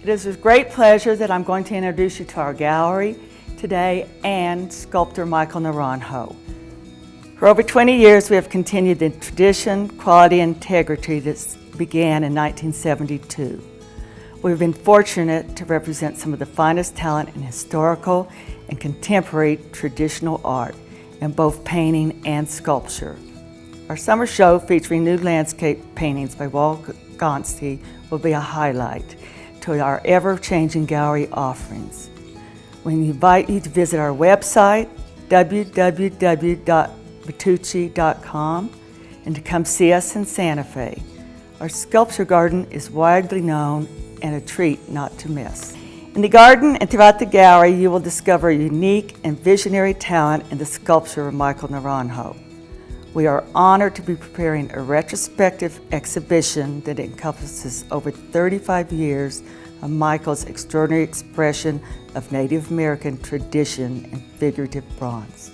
It is with great pleasure that I'm going to introduce you to our gallery today and sculptor Michael Naranjo. For over 20 years, we have continued the tradition, quality, and integrity that began in 1972. We've been fortunate to represent some of the finest talent in historical and contemporary traditional art in both painting and sculpture. Our summer show featuring new landscape paintings by Walt Gonske will be a highlight to our ever-changing gallery offerings. We invite you to visit our website, www.matteucci.com, and to come see us in Santa Fe. Our sculpture garden is widely known and a treat not to miss. In the garden and throughout the gallery, you will discover unique and visionary talent in the sculpture of Michael Naranjo. We are honored to be preparing a retrospective exhibition that encompasses over 35 years of Michael's extraordinary expression of Native American tradition and figurative bronze.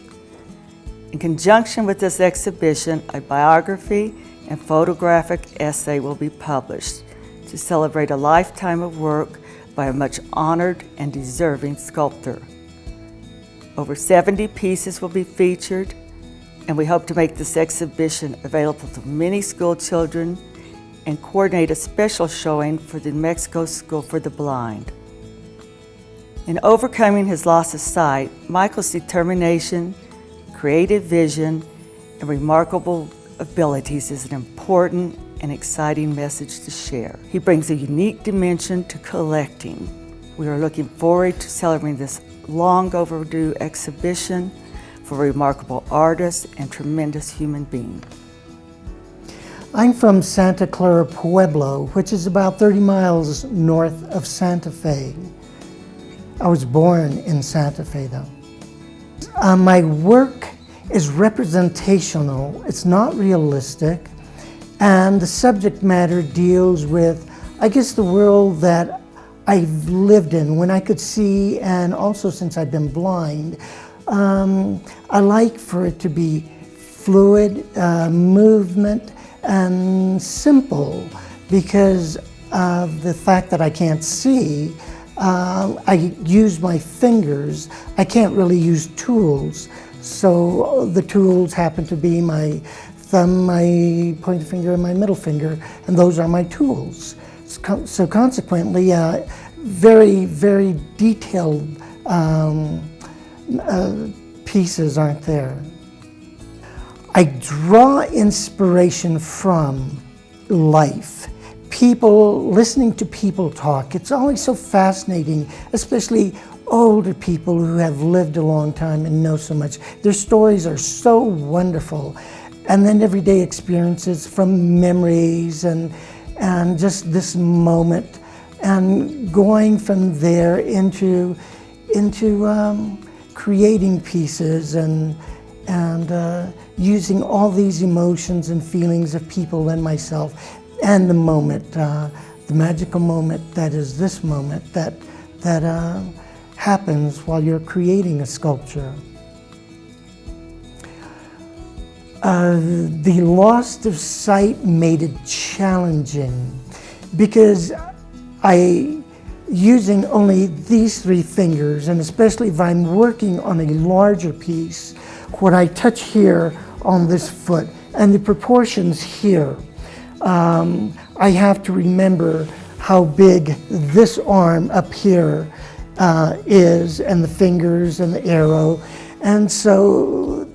In conjunction with this exhibition, a biography and photographic essay will be published to celebrate a lifetime of work by a much honored and deserving sculptor. Over 70 pieces will be featured, and we hope to make this exhibition available to many school children and coordinate a special showing for the New Mexico School for the Blind. In overcoming his loss of sight, Michael's determination, creative vision, and remarkable abilities is an important and exciting message to share. He brings a unique dimension to collecting. We are looking forward to celebrating this long overdue exhibition for a remarkable artist and tremendous human being. I'm from Santa Clara Pueblo, which is about 30 miles north of Santa Fe. I was born in Santa Fe, though. My work is representational, it's not realistic, and the subject matter deals with, I guess, the world that I've lived in when I could see, and also since I've been blind. I like for it to be fluid, movement, and simple because of the fact that I can't see. I use my fingers. I can't really use tools. So the tools happen to be my thumb, my pointer finger, and my middle finger, and those are my tools. So consequently, very, very detailed pieces aren't there. I draw inspiration from life. People, listening to people talk, it's always so fascinating, especially older people who have lived a long time and know so much. Their stories are so wonderful. And then everyday experiences from memories and just this moment, and going from there into creating pieces and using all these emotions and feelings of people and myself, and the moment, the magical moment that is this moment that happens while you're creating a sculpture. The loss of sight made it challenging because using only these three fingers, and especially if I'm working on a larger piece, what I touch here on this foot and the proportions here, I have to remember how big this arm up here is, and the fingers and the arrow. And so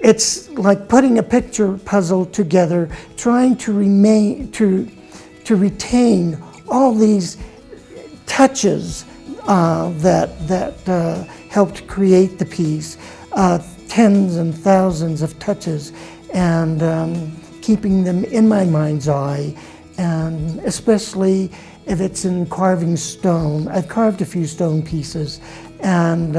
it's like putting a picture puzzle together, trying to retain all these touches that helped create the piece, tens and thousands of touches, and keeping them in my mind's eye, and especially if it's in carving stone. I've carved a few stone pieces, and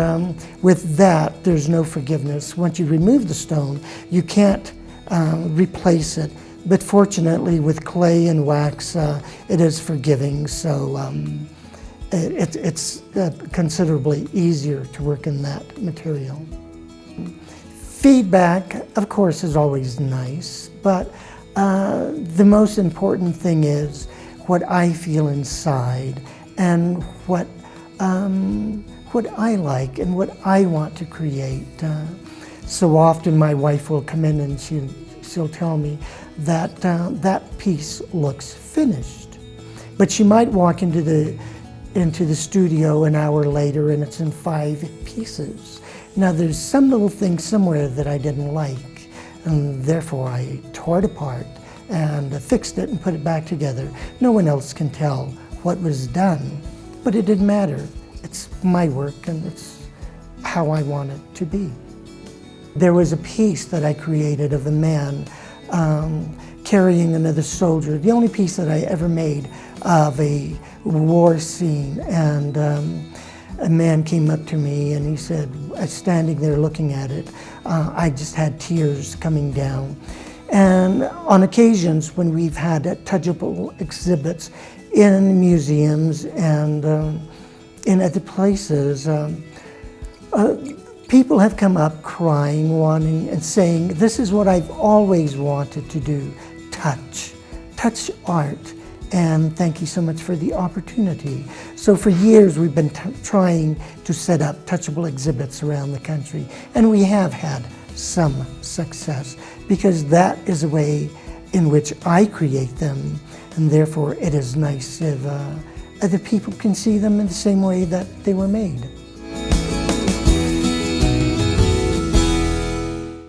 with that, there's no forgiveness. Once you remove the stone, you can't replace it. But fortunately, with clay and wax, it is forgiving, so it's considerably easier to work in that material. Feedback, of course, is always nice, but the most important thing is what I feel inside and what I like and what I want to create. So often my wife will come in and she'll tell me that that piece looks finished. But she might walk into the studio an hour later and it's in 5 pieces. Now there's some little thing somewhere that I didn't like, and therefore I tore it apart and fixed it and put it back together. No one else can tell what was done, but it didn't matter. It's my work and it's how I want it to be. There was a piece that I created of a man carrying another soldier, the only piece that I ever made of a war scene, and a man came up to me and he said, standing there looking at it, I just had tears coming down. And on occasions when we've had touchable exhibits in museums and in other places, people have come up crying, wanting and saying, this is what I've always wanted to do, touch art. And thank you so much for the opportunity. So for years we've been trying to set up touchable exhibits around the country, and we have had some success because that is a way in which I create them, and therefore it is nice if other people can see them in the same way that they were made.